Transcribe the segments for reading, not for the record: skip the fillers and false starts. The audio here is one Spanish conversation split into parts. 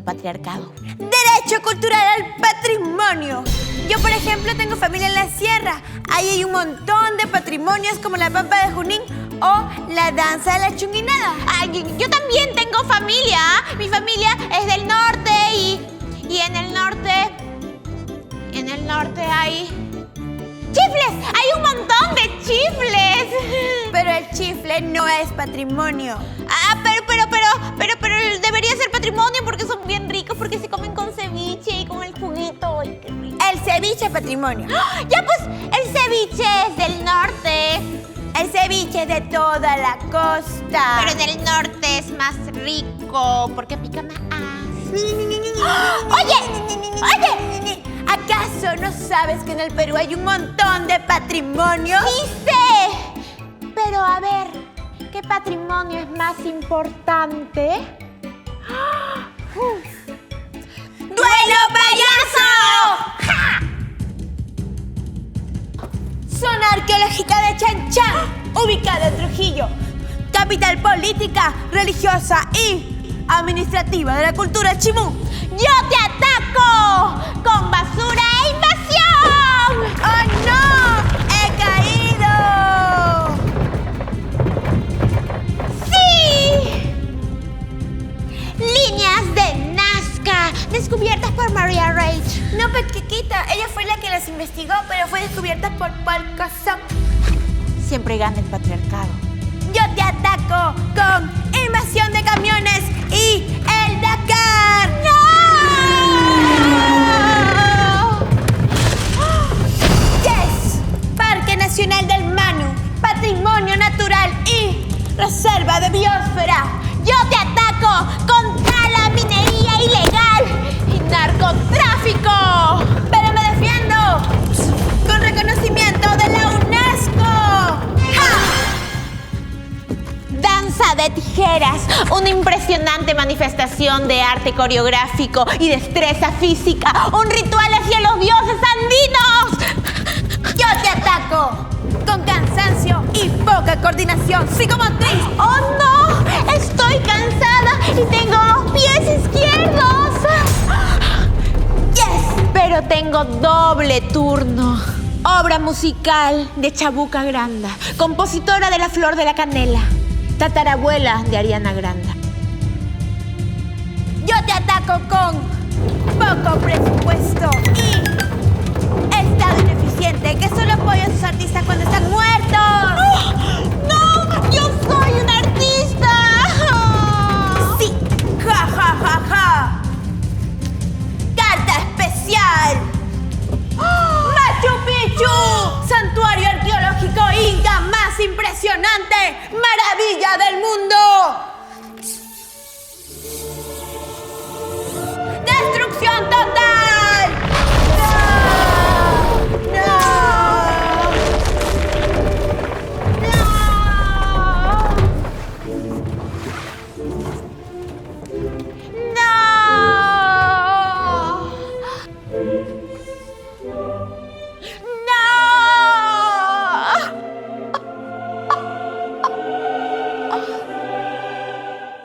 Patriarcado. Derecho cultural al patrimonio. Yo, por ejemplo, tengo familia en la sierra. Ahí hay un montón de patrimonios como la pampa de Junín o la danza de la chunguinada. Yo también tengo familia. Mi familia es del norte y en el norte hay chifles. Hay un montón de chifles. Pero el chifle no es patrimonio. Pero debería ser patrimonio porque son bien ricos, porque se comen con ceviche y con el juguito. Ay, qué rico. El ceviche es patrimonio. Ya pues, el ceviche es del norte. El ceviche es de toda la costa. Pero en el norte es más rico porque pica más. Oye, ¿acaso no sabes que en el Perú hay un montón de patrimonio? Sí sé. Pero a ver, ¿qué patrimonio es más importante? ¡Duelo payaso! ¡Ja! Zona arqueológica de Chan, ubicada en Trujillo, capital política, religiosa y administrativa de la cultura chimú. ¡Yo te ataco con basura e invasión! ¡Oh no! ¡He caído! ¡Sí! Líneas de Nazca descubiertas por Maria Reich. No, Pequiquita, ella fue la que las investigó, pero fue descubierta por Palcazón. Siempre gana el patriarcado. Yo te ataco con invasión de camiones y el Dakar. ¡No! Yes, Parque Nacional del Manu, Patrimonio Natural y Reserva de Biosfera. Yo te ataco contra la minería ilegal y narcotráfico. Pero me defiendo con reconocimiento de la UNESCO. ¡Ja! Danza de tijeras, una impresionante manifestación de arte coreográfico y destreza física, un ritual hacia los dioses andinos. Yo te ataco con cansancio y poca coordinación psicomotriz. ¡Oh, no! Estoy cansada y tengo los pies izquierdos. Yes, Pero tengo doble turno. Obra musical de Chabuca Granda, compositora de La Flor de la Canela, tatarabuela de Ariana Grande. yo te ataco con poco presupuesto y estado ineficiente que solo apoya a sus artistas cuando están muertos. ¡No! ¡Yo soy una artista! Sí, ja, ja, ja, ja. Carta especial. Machu Picchu, santuario arqueológico inca más impresionante, maravilla del mundo. ¡Destrucción total! ¡No!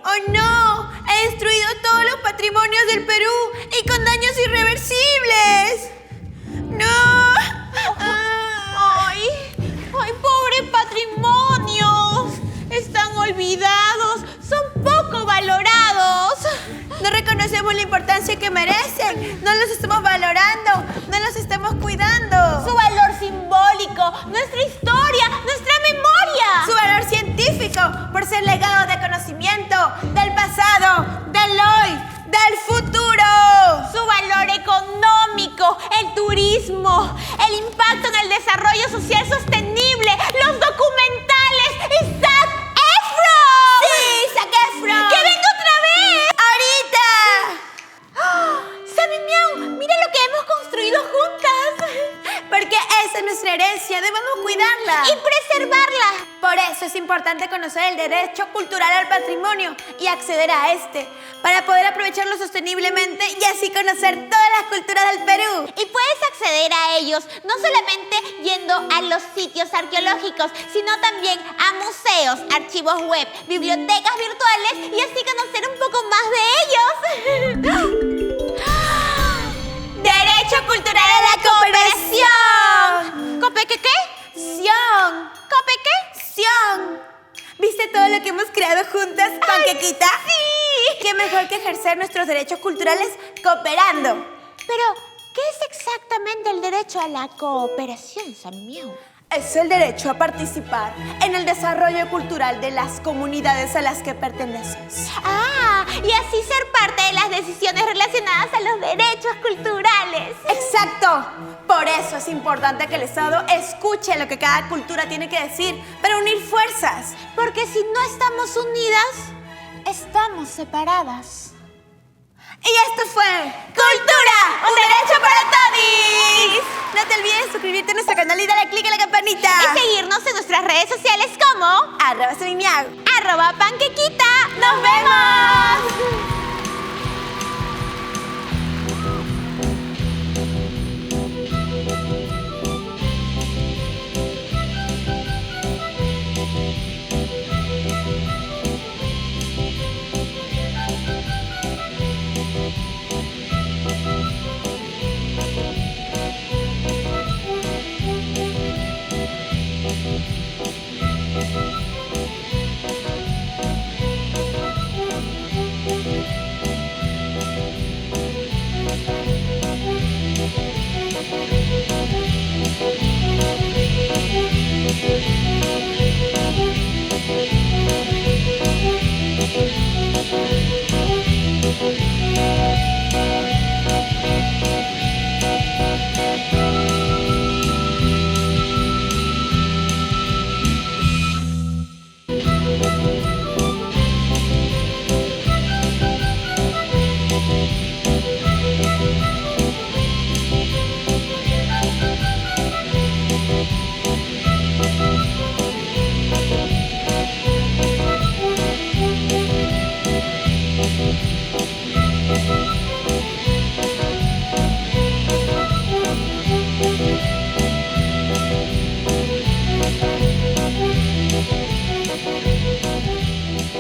¡Oh no! ¡He destruido todos los patrimonios del Perú y con daños irreversibles! ¡No! ¡Ay! ¡Ay, pobre patrimonios! Están olvidados, son poco valorados. No reconocemos la importancia que merecen. No los estamos valorando, no los estamos cuidando. Su valor simbólico, nuestra historia, nuestra memoria. Su valor científico por ser legado de conocimiento del pasado, del hoy, del futuro. Su valor económico, el turismo, el impacto en el desarrollo social sostenible, los documentales y Zac Efron. ¡Sí, Zac Efron! ¡Que venga otra vez! ¡Ahorita! ¡Oh! Sammy Miau, mira lo que hemos construido juntas. Porque esa es nuestra herencia, debemos cuidarla. Y preservarla. Por eso es importante conocer el derecho cultural al patrimonio y acceder a este, para poder aprovecharlo sosteniblemente y así conocer todas las culturas del Perú. Y puedes acceder a ellos no solamente yendo a los sitios arqueológicos, sino también a museos, archivos web, bibliotecas virtuales y así conocer un poco más de ellos. ¡Derecho cultural a la cooperación! ¿Cope qué? ¡Sion! ¿Cope qué? ¡Sion! ¿Viste todo lo que hemos creado juntas, Panquequita? ¡Sí! ¿Qué mejor que ejercer nuestros derechos culturales cooperando? Pero, ¿qué es exactamente el derecho a la cooperación, Sammy Miau? Es el derecho a participar en el desarrollo cultural de las comunidades a las que perteneces. Ah, y así ser parte de las decisiones relacionadas a los derechos culturales. ¡Exacto! Por eso es importante que el Estado escuche lo que cada cultura tiene que decir para unir fuerzas. Porque si no estamos unidas, estamos separadas. Y esto fue ¡Cultura! ¡Un derecho para todos! No te olvides de suscribirte a nuestro canal y darle click a la campanita. Y seguirnos en nuestras redes sociales como @SamiMiau. @panquequita. ¡Nos vemos!